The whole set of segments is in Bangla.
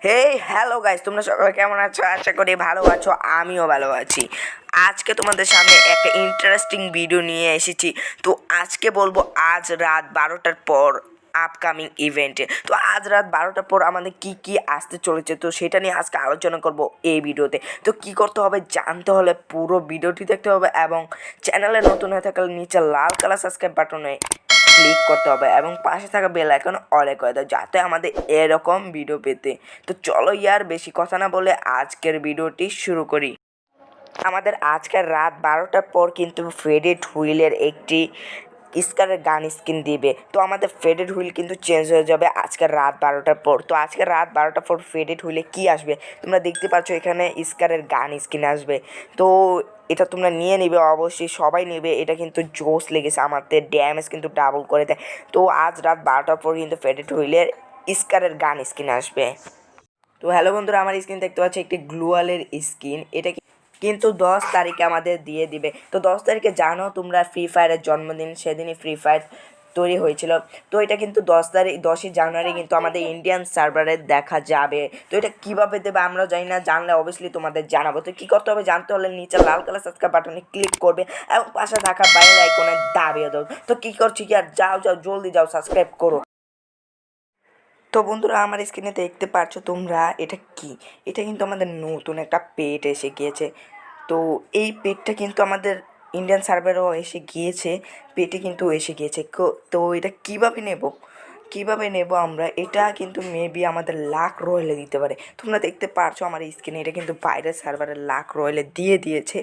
হ্যালো গাইস, তোমরা সবাই কেমন আছো? আশা করি ভালো আছো, আমিও ভালো আছি। আজকে তোমাদের সামনে একটা ইন্টারেস্টিং ভিডিও নিয়ে এসেছি। তো আজকে বলবো আজ রাত 12টার পর আপকামিং ইভেন্টে। তো আজ রাত 12টার পর আমাদের কি কি আসতে চলেছে, তো সেটা নিয়ে আজকে আলোচনা করব এই ভিডিওতে। তো কি করতে হবে জানতে হলে পুরো ভিডিওটি দেখতে হবে, এবং চ্যানেলে নতুন হয়ে থাকলে নিচে লাল কালার সাবস্ক্রাইব বাটনে ক্লিক করতে হবে এবং পাশে থাকা বেল আইকন অলে করে দাও, যাতে আমাদের এরকম ভিডিও পেতে। তো চলো ইয়ার বেশি কথা না বলে আজকের ভিডিওটি শুরু করি। আমাদের আজকের রাত 12টার পর কিন্তু ফেডেড হুইলের একটি স্কারের গান স্কিন দিবে। তো আমাদের ফেডেড হুইল কিন্তু চেঞ্জ হয়ে যাবে আজকের রাত 12টার পর। তো আজকের রাত 12টার পর ফেডেড হুইলে কি আসবে তোমরা দেখতে পাচ্ছ, এখানে স্কারের গান স্কিন আসবে। তো এটা তোমরা নিয়ে নেবে, অবশ্যই সবাই নেবে। এটা কিন্তু জোস লেগেছে, আমাদের ড্যামেজ কিন্তু ডাবল করে দেয়। তো আজ রাত 12টার পর কিন্তু ফেডেড হুইলের স্কারের গান স্কিন আসবে। তো হ্যালো বন্ধুরা, আমার স্ক্রিন দেখতে পাচ্ছি একটি গ্লুয়ালের স্কিন। এটা কিন্তু 10 তারিখে আমাদের দিয়ে দিবে। তো 10 তারিখে জানো তোমরা ফ্রি ফায়ারের জন্মদিন, সেদিনই ফ্রি ফায়ার তৈরি হয়েছিল। তো এটা কিন্তু 10ই জানুয়ারি কিন্তু আমাদের ইন্ডিয়ান সার্ভারে দেখা যাবে। তো এটা কীভাবে দেবে আমরাও জানি না, জানলে অবভিয়াসলি তোমাদের জানাবো। তো কী করতে হবে জানতে হলে নিচে লাল কালার সাবস্ক্রাইব বাটনে ক্লিক করবে এবং পাশে থাকা বেল আইকনে দাবিয়ে দাও। তো কী করছি কি আর, যাও জলদি যাও, সাবস্ক্রাইব করো। তো বন্ধুরা, আমার স্ক্রিনে দেখতে পাচ্ছ তোমরা, এটা কি? এটা কিন্তু আমাদের নতুন একটা পেট এসে গিয়েছে। তো এই পেটটা কিন্তু আমাদের ইন্ডিয়ান সার্ভারেও এসে গিয়েছে, পেটে কিন্তু এসে গিয়েছে। তো এটা কীভাবে নেব আমরা? এটা কিন্তু মেবি আমাদের লাক রয়েলে দিতে পারে। তোমরা দেখতে পারছো আমার স্ক্রিনে, এটা কিন্তু বাইরের সার্ভারের লাক রয়েলে দিয়ে দিয়েছে।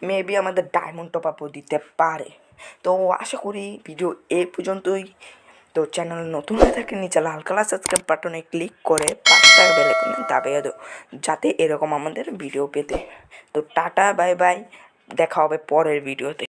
মেবি আমাদের ডায়মন্ড টপ আপও দিতে পারে। তো আশা করি ভিডিও এই পর্যন্তই। তো চ্যানেল নতুন হয়ে থাকে নিচে লাল কালার সাবস্ক্রাইব বাটনে ক্লিক করে পাঁচটা বেল আইকনে দাবিয়ে দাও, যাতে এরকম আমাদের ভিডিও পেতে। তো টাটা, বাই বাই, দেখা হবে পরের ভিডিওতে।